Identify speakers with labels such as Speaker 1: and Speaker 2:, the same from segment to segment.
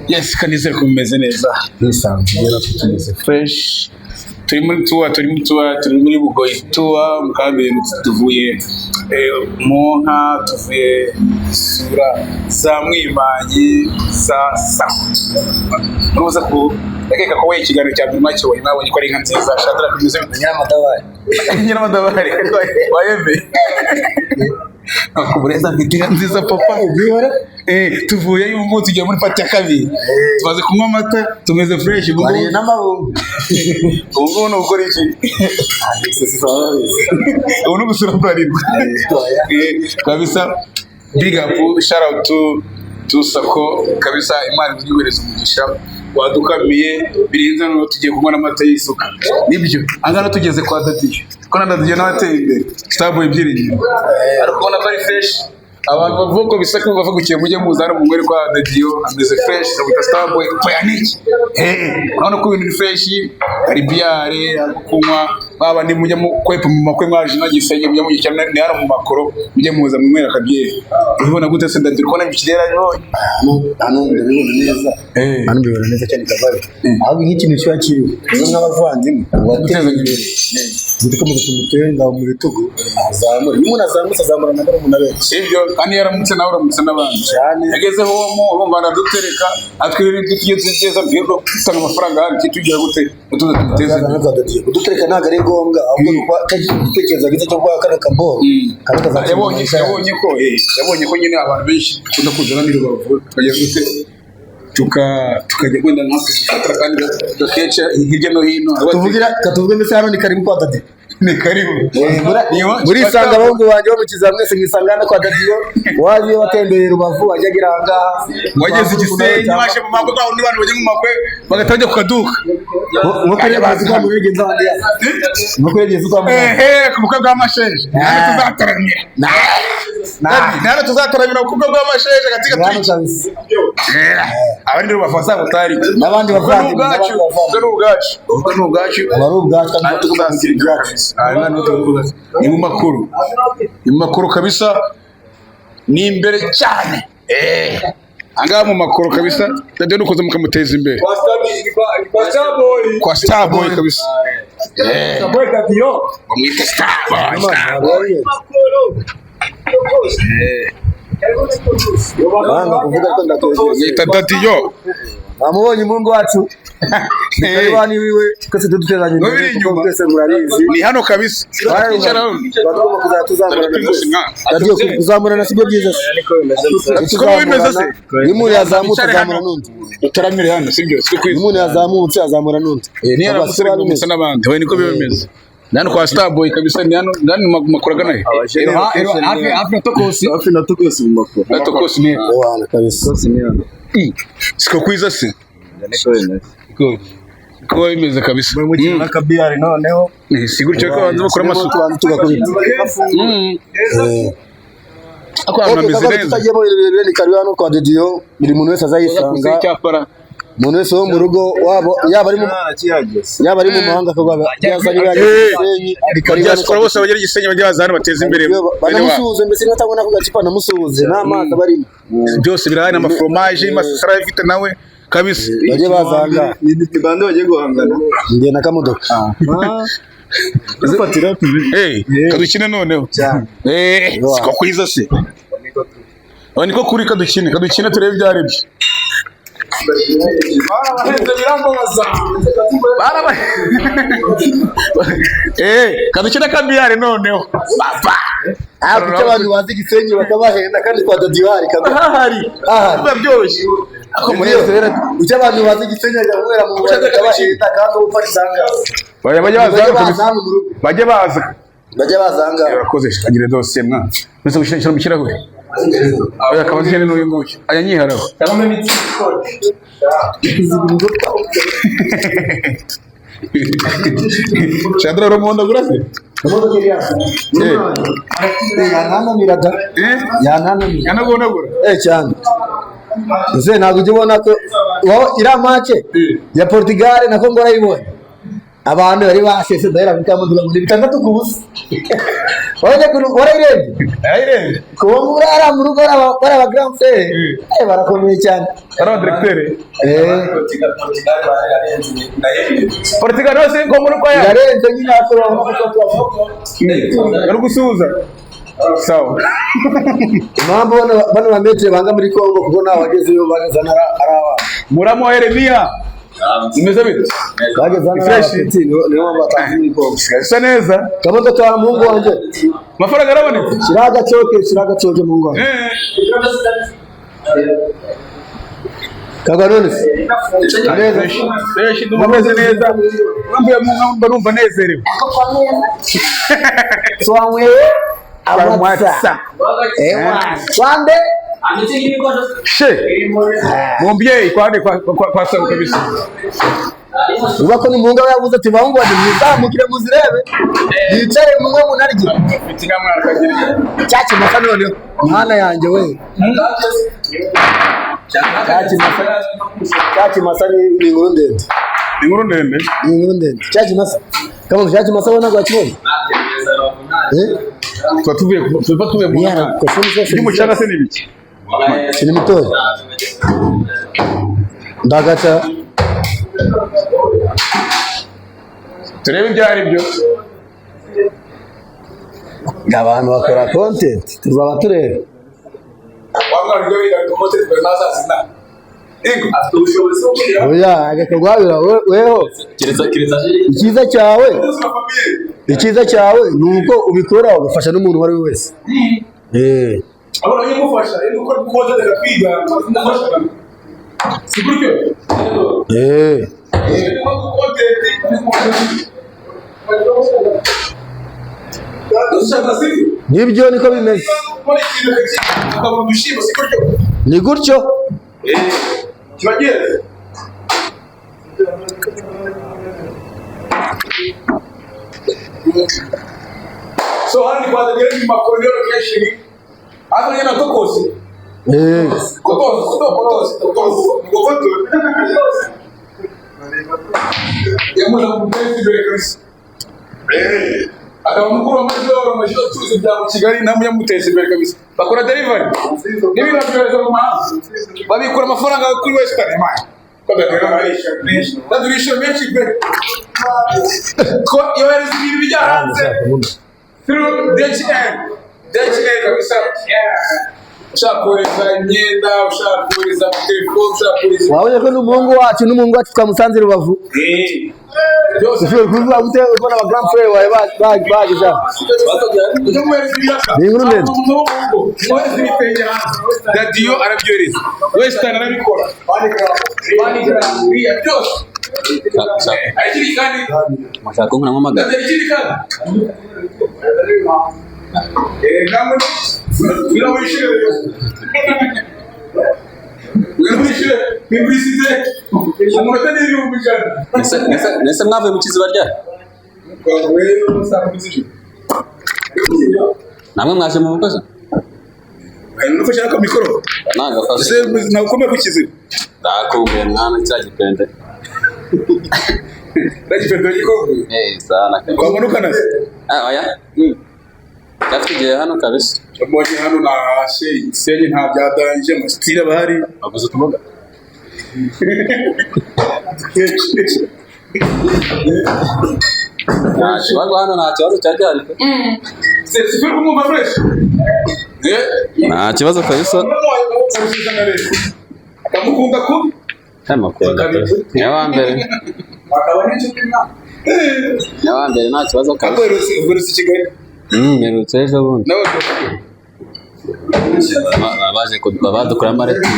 Speaker 1: Yes, kanizere ko mumeze neza.
Speaker 2: Nisanzwe tumeze
Speaker 1: Fresh. Turi muri Bugoyi tour mukambi tuvuye mu nka tuvuye sura za Mwimanyi sa Muruza ko ndakeka ko we ikiganiro cya Bima cyo mwabonye ko ari inka nziza Shadra kumeze Nyiramadabari wayebe akubureza bitinga nziza papa tuvuye y'umunsi tugiye muri pati ya kabiri tumaze kunywa amata tumeze fresh
Speaker 2: ubu n'amabungu
Speaker 1: ubu no gukora iki ubu no gusura Bralirwa kabisa big up shout out to Sako kabisa Imana igihereza umugisha wadukamiye birinze no tugiye kunywa n'amata y'isuka nibyo angana tugeze kwa Dadiyo ko Dadiyo n'abateye imbere Starboy byiringira ariko ubona bari fresh abantu bavuga bisaka bavugukiye mujye muzana mu mwere kwa Dadiyo ameze fresh zabita Starboy poyaniki urabona ko ibintu fresh ari biare kunywa baba ni mujye mu kwepa mu makwe mwaje nagisenge mujye mujye cyane ni hara mu makoro mujye muza mu mwere akabyere ubona gute se Dadiyo ko nabikirera
Speaker 2: hano ndabibona neza hano ndabibona neza cyane kabare ahubwo nk'ikintu cyo kiriho nk'abavandimwe bateza imbere ndiko mu tumutenga mu bitugu azamura umuntu azamura na bari umuntu abenshi
Speaker 1: sibyo kandi yaramutse nawe uramutse n'abandi
Speaker 2: cyane
Speaker 1: yagezeho mu urumva nadutereka atwirira tugeze bwego tutanga amafaranga handi tugira gute tuteze
Speaker 2: kudutereka ntago ari ngombwa ahubwo igitekerezo gito cyo kwa kana kamboro
Speaker 1: yabonye ko nyine abantu benshi kunda kuzana n'Rubavu twageze gute tukajya kwenda nk'afatira kandi gakeca hirya no hino
Speaker 2: tuvuge mbese hano ni karibu kwa Dadiyo
Speaker 1: ni karibu
Speaker 2: muri sanga abahungu banjye bamukiza mwese mwisangana kwa Dadiyo waje watembeye Rubavu wajyagira ngaha
Speaker 1: wageze Gisenyi washe mu makwe kwa n'abantu bajye mu makwe bagatajya kukaduka
Speaker 2: nk'uko bavuga mu bigenza bandi nk'uko yageze kwa
Speaker 1: ku bukwe bw'amasheje nane tuzataramira ku bukwe bw'amasheje gatika twiki abandi Rubavu basabutari
Speaker 2: n'abandi bavandimwe
Speaker 1: n'ubwacu ni mu makuru kabisa ni imbere cyane anga mu makuru kabisa Dadiyo nukoze mukamuteza imbere kwa Starboy kabisa
Speaker 3: Starboy Dadiyo
Speaker 1: bamwita Starboy
Speaker 2: banga kuvuga ko
Speaker 1: ndatoje Dadiyo
Speaker 2: amubonye Mungu wacu Karibani wiwe twese dutezanye twese murabizi
Speaker 1: ni hano kabisa
Speaker 2: bagomba Dadiyo kuzamurana sibyo byiza
Speaker 1: siko bimeze se
Speaker 2: nimuri yazamutse azamura nundi
Speaker 1: utaramire hano sibyo siko kwiza
Speaker 2: nimuri yazamutse azamura nundi
Speaker 1: ni yarabumutse n'abandi we niko bimeze nani kwa Starboy kabisa ni hano nani makuraga naye
Speaker 3: hafi na tokosi mu makuru
Speaker 1: na tokosi ni
Speaker 2: wana kabisa
Speaker 1: siko kwiza se ko bimeze kabisa
Speaker 3: mu nakabiyari noneho
Speaker 1: siguricyo ko banze bakora amasuku
Speaker 2: tugakubita
Speaker 1: ako amameze neza
Speaker 2: tutagiye mu birebire ni karibu hano kwa Dadiyo buri muntu wese azayisanga umuntu wese wo mu rugo wabo yaba ari mu mahanga akaba yazanye Gisenyi
Speaker 1: diaspora bose bagera Gisenyi bajya bazana bateza imbere
Speaker 2: banamusuhuze mbese natabona ko gacipa namusuhuze n'amazi barimo
Speaker 1: byose birahari na fromage masara afite nawe kabisa
Speaker 2: baje bazanga
Speaker 3: ni bande baje guhangana
Speaker 2: ngiye na kamodoka
Speaker 3: zifatira
Speaker 1: kadukine noneho siko kwiza se niko kuri kadukine turebe byarebye kadukina kabiyare noneho papa
Speaker 2: kuko abantu bazi Gisenyi bakabahenda kandi kwa Dadiyo hari
Speaker 1: kabisa byoroshye
Speaker 2: ako muri iyo rero ucyo abantu bazi Gisenyi ajya kunywera mu bwato kabahenda kandi upfa isanga bajye bazanga
Speaker 1: yakoze agire dosiye mwana mbese gushira mu kirahure oya kabazi cyane n'uyu nguyu aya nyiharaho Shadra Romonda gurase yanagondagura
Speaker 2: cyane ese ntabwo ujya ubona ko iriya make ya Portugal nako ngo urayibonye abantu bari bashese dahera bita muduga muri bitandatu kubusa waje kunukora irebe ko ara mu rugo bara grand frère barakomeye cyane
Speaker 1: ara directeur Portugal no se ko muri kwa
Speaker 2: yarenze nyine akora
Speaker 1: ari gusuhuza sawa
Speaker 2: mambo bano bametre banga muri Kongo kuko nabagezeyo bagazana araba
Speaker 1: Muramo Yeremia imeze bite
Speaker 2: bagazana afite niyo batanze muri Kongo
Speaker 1: isa neza
Speaker 2: kabondo twa mungu wanje
Speaker 1: mafaranga araboneka
Speaker 2: shiraga coke mungu wanje kagarone
Speaker 1: Fresh ndumeze neza ngambuye mu numva nezerewe
Speaker 2: swamwe amwatsa swande
Speaker 1: she mumbye kwa sabu kabisa
Speaker 2: ubako ni munga yavuze ati bahungu bandi muzamukire muzirebe yicare mumwe munarye
Speaker 1: bitinga mwakagiriye
Speaker 2: cyaci masa none mwana yanjye we cyaci masa ni inkuru ndende cyaci masa kama cyaci masa wana kwa kibona
Speaker 1: tuvuye mu mucana se nibiki
Speaker 2: sini mitoya ndagaca
Speaker 1: turebe ibyari byo
Speaker 2: abantu bakora content tuzaba tureba
Speaker 1: wamwana ryo biga content kwa nazazina ego
Speaker 2: oya agakagwabira weho icyiza cyawe nuko ubikora ugafasha n'umuntu wari wese
Speaker 1: abona yimufasha nuko content kwiga ndafasha siguryo
Speaker 2: nibyo niko bimeze ni gutyo
Speaker 1: so handi kwa dagere ni makorero keshiri hata yana tokosi kokosi yamuna kumpenzi breakers akaba mukuru w'amajoro tuzi bya Kigali namwe yamutese imbere kabisa bakora delivery n'ibintu byorezo mu mahanga babikura amafaranga kuri Western badurisha menshi pe ko yohereza ibintu bijyanze through DHL kabisa ushaka imyenda ushaka telefone ushaka
Speaker 2: wabonye ko n'umuhungu wacu twamusanze Rubavu Sifuri kuvuga gute ubona aba grand frère wawe bagiza ni inkuru ndende
Speaker 1: radio arabyoreza Western arabikora bandika byose akiri kandi
Speaker 3: mashaka ko nkamamagara
Speaker 1: akiri kandi ngamwe birawishire publicité umuntu n'ibihumbi ijana
Speaker 3: nese mwavuye mu kiziba rya namwe mwaje mu bukozi
Speaker 1: nufashe nako mikoro nakomeye ku kiziba
Speaker 3: ndakumbuye mwana cyagipende
Speaker 1: ndagipende gikombe
Speaker 3: sana
Speaker 1: kwamanukana se
Speaker 3: oya Gafite hano kabisa.
Speaker 1: Mbonye hano na Senyi nta byadanje mu style bahari.
Speaker 3: Avuze tuvuga. Kibazo hano nta kibazo cyajyanye.
Speaker 1: Sifuri kumva fresh.
Speaker 3: Nta kibazo kabisa.
Speaker 1: Akamukunda kubi.
Speaker 3: Amakunda. Nyawambere.
Speaker 1: Akaba n'inshuti na.
Speaker 3: Nyawambere nta kibazo kabisa.
Speaker 1: Akwero si Kigali.
Speaker 3: Merutse ejo bundi. Baje badukora amareti.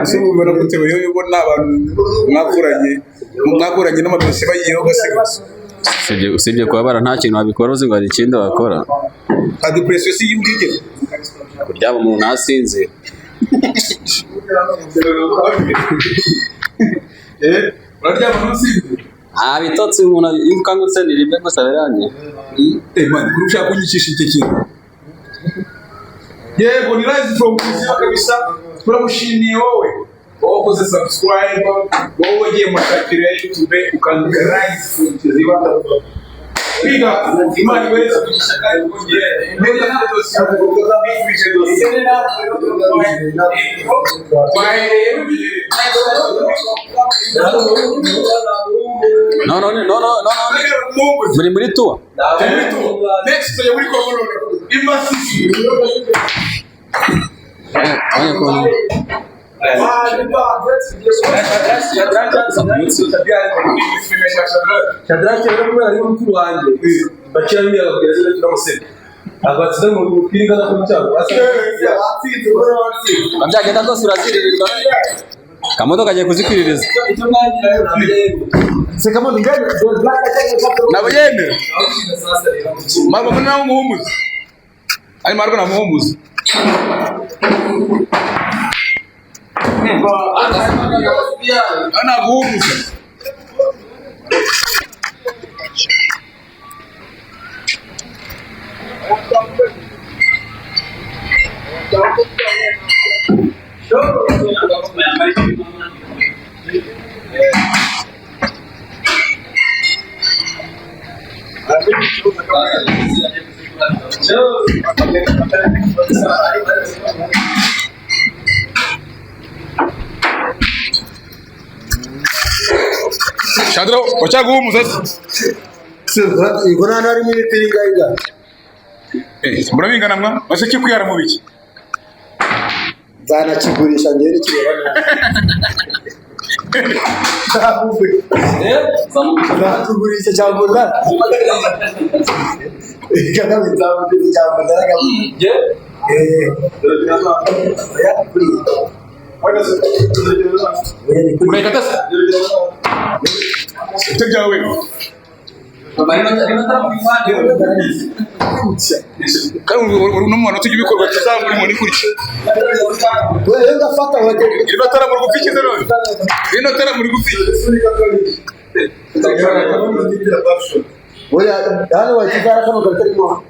Speaker 1: Ese ubona gute wewe ubona abantu mwakuranye n'amadosiye bagiyeho gasigaye.
Speaker 3: Usibye kuba bara nta kintu babikora uzi ngo hari ikindi bakora.
Speaker 1: Depression si y'imbwige.
Speaker 3: Kuryama umuntu nasinze.
Speaker 1: Uraryama nasinze.
Speaker 3: Bitotsi umuntu yukangutse ni rimwe gusa biranye.
Speaker 1: Man, kurusha kunyikisha iki kintu. Yego ni rise from Kiziba kabisa. Turamushimiye wowe. wowe ukoze subscribe, wowe wagiye mu shakira ya YouTube ukandika like ziba biga imana iberetse kugisha kandi kongera neza dosiye kugoza bifuje dosiye
Speaker 4: no muri tour
Speaker 1: next ya muri Congo imbasisi
Speaker 3: Shadrach rero kubera ari mukuru wanjye bakira n'imiyaga kugeza no turamuseka abatsinda mu mupira na kumcyaro
Speaker 4: byagenda rwose uraziririrwa kamodoka kagiye kuzikwiririza
Speaker 2: Sekamondo ngani
Speaker 1: nabagende mama mwana w'umuhumuzi ari mariko na muhumuzi ana guhumuza Shadro, wacha guhumuza
Speaker 2: Iko nani ari muri piringa iga
Speaker 1: murabingana mwa bashiki kwiyara mu biki
Speaker 2: zana kigurisha ngere kireba nani kugurisha cyangwa nda ikana bizamuye cyangwa ndaraga
Speaker 1: Unaikatasa? Itaja wewe. Kandi unomwana tujye bikorwa tuzamuri muri kuri.
Speaker 2: wewe ngafata wake
Speaker 1: Ino tara muri gufikiza none. Ino tara muri gufikiza.
Speaker 2: wewe hano wakizara kama kaltari mo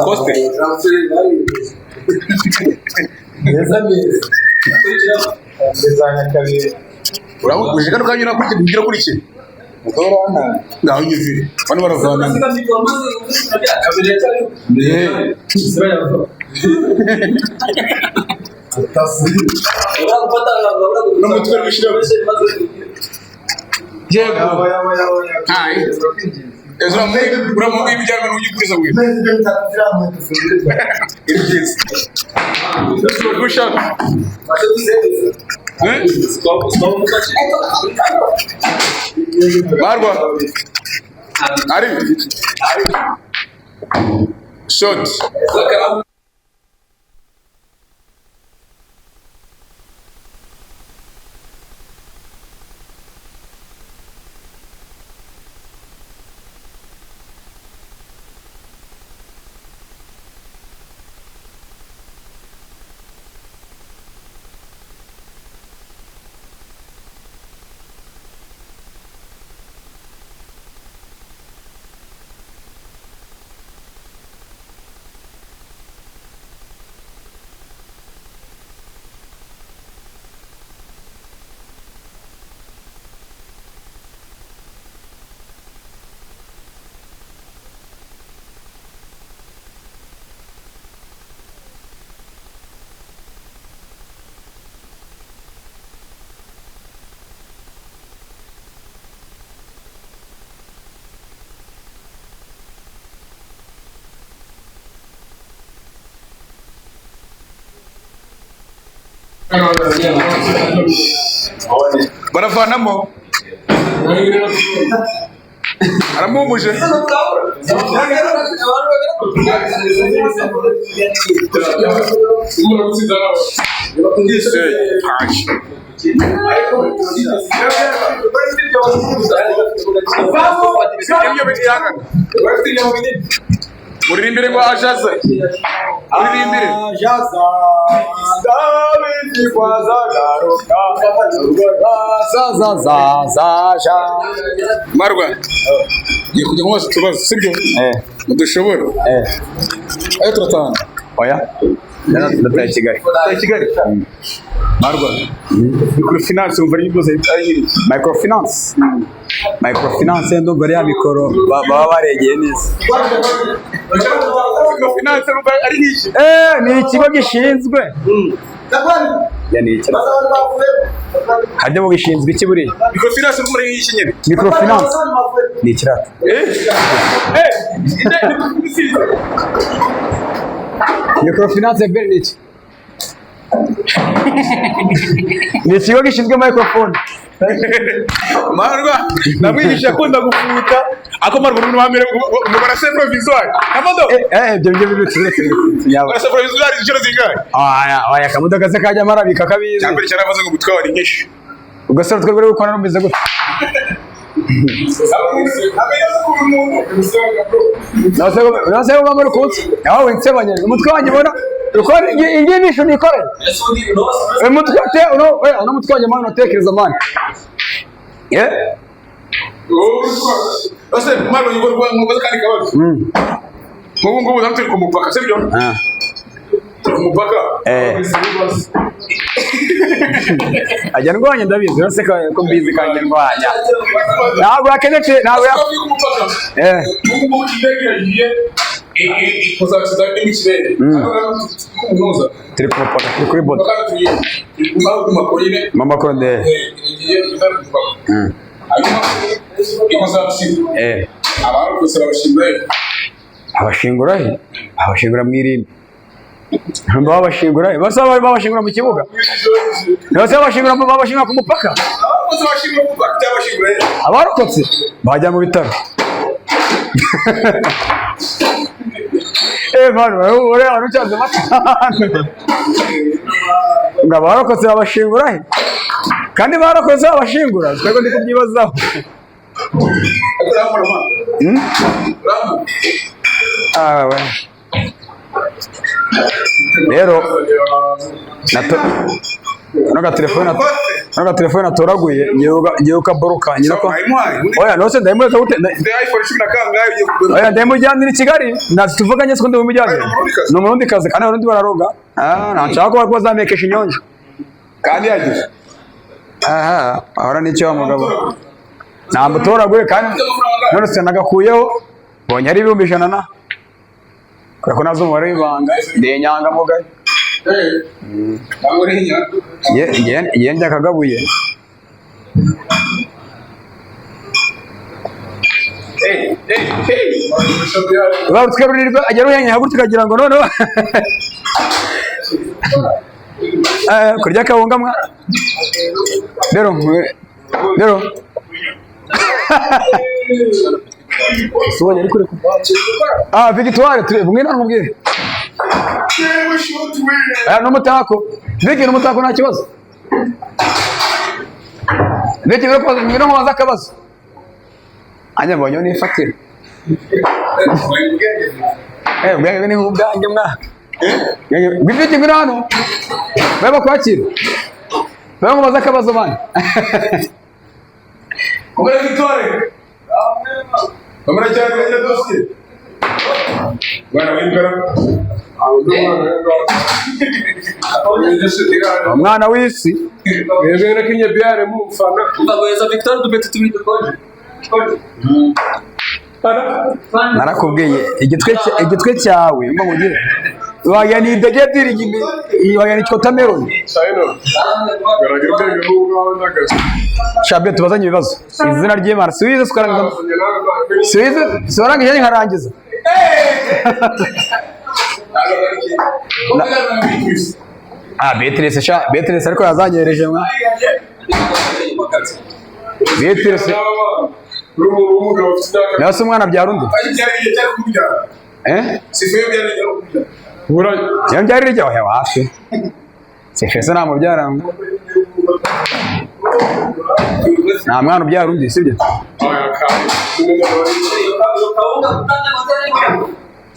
Speaker 1: Coste.
Speaker 2: Ndezanya kabiri
Speaker 1: Uraho ujika no kanyura kuri kugira kuri iki.
Speaker 2: mukorana
Speaker 1: Ngaho nyizire. Bano baravana. No mutwe wishira. Yego. Hai. Ezra mwege buramu ibijyana n'ugikuriza mwe. Ibyiza. Gushaka. Marwa. Ari. Shot. Baravanamo aramumuje uririmbire ngo ajaza uririmbire
Speaker 2: ajaza David kwazagaruka zazazazaja
Speaker 1: Marwa ngiye kujya mubaza utubazo sibyo mudushobora ayo turatanga
Speaker 4: oya ndataye Kigali
Speaker 1: Marwa microfinance umva ari byose ari
Speaker 4: microfinance ndumva ari ya mikoro baba baregeye neza.
Speaker 1: microfinance umva ari iki
Speaker 4: Ni ikigo gishinzwe harimo gishinzwe iki buriya
Speaker 1: microfinance umva ari iki nyine
Speaker 4: microfinance ni ikirata microfinance mbere ni iki ni ikigo gishinzwe microphone
Speaker 1: Marwa namwigisha akunda gufuta ako Marwa n'umuntu wamere ngo barase provisoire kamodo
Speaker 4: ibyo birutse yaba
Speaker 1: barase provisoire inshuro zingahe
Speaker 4: aya kamodo kaze kajya marabika kabizi
Speaker 1: cyambere cyaravuze ngo umutwe wari nyinshi
Speaker 4: ugasora twebwe rero ukora numeze gute nase ngo bamara kunsi yawe winsebanye umutwe wanjye bona ukora ingi nisho nikore umutwe te uno mutwe wanjye mana utekereza mani
Speaker 1: Ose Marwa ngo rwango kandi kabazo ngubu zamtiri ku mupaka sibyo umupaka
Speaker 4: ajya ndwanya ndabizi rose ko mbizi kandi ndwanya ntabwo yakenetse ntabwo
Speaker 1: ngubu kidege yagiye kuzakiza n'ikirere kumunoza
Speaker 4: turi ku mupaka turi kuri boda mama konde
Speaker 1: igiye kuzana mupaka hanyuma ikazabishima abantu gusa
Speaker 4: abashingura he abashingura mwirimbi babashingura he basa babashingura mu kibuga basa babashingura ku mupaka abarokotse bajya mu bitaro manu ure arucyaze makana ngo abarokotse babashingura he kandi barakoze babashingura twego ndi kubyibazaho rero naga telefone atoraguye ngiye ukaboroka nyirako oya nose ndayimureka gute oya ndayimujyanira i Kigali natuvuganye siko ndimujyanira no murundi kazi kandi abarundi bararoga nashaka ko bazamekesha inyonjo
Speaker 1: kandi yagize
Speaker 4: ahora nicyo wa mugabo namutoraguye kandi none se nagakuyeho bonye ari 100 na ko nazo umubare w'ibanga ndenyanga mugaye ye njya kagabuye twerurira agera uhenye hagurutse kagira ngo none kurya kawunga mwa rero Suwanya ari kure Victoire turi bumwe namubwire n'umutako Vicky n'umutako nta kibazo Vicky rero kwa ngiro ngo baza kabazo anya bonyo ni fatira ubwange ni ubwange mwa Vicky ngiro hano baba kwakira baba ngo baza kabazo bana
Speaker 1: Komera Victoire Kamera cyane ya dossier. Bwana w'imbara.
Speaker 4: Umwana w'isi.
Speaker 3: Yego nakinye biare mu mfana.
Speaker 5: Ndabweza Victor dubete tubite koje.
Speaker 4: Narakubwiye igitwe cyawe mba mugire. Waya ni degediri gimi. Waya ni chotameroni.
Speaker 3: Sayino. Garagira ubwenge n'ubwawe ndagaze.
Speaker 4: Shabe tubazanye ibibazo. Izina ry'Imana Suize sukarangiza. Suize sorangiye nkarangiza. Beatrice ariko yazanyereje mwa. Beatrice. Nase umwana byara undi. Byari ryo ya wafi. Sefese na mubyara ngo. Nta mwana ubyara undi sibyo?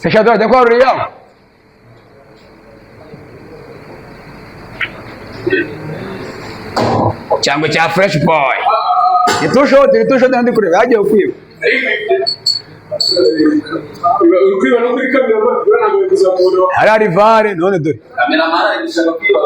Speaker 4: Fechador, ajya kwa Ruriya. Cyangwa cya Fresh Boy. Itusho ndi kureba yagiye kwiba.
Speaker 3: Kwiba no kuri kamera ntabwo kuzamura.
Speaker 4: Hari Rivare none dore.
Speaker 5: Kamera mara ishaka kwiba.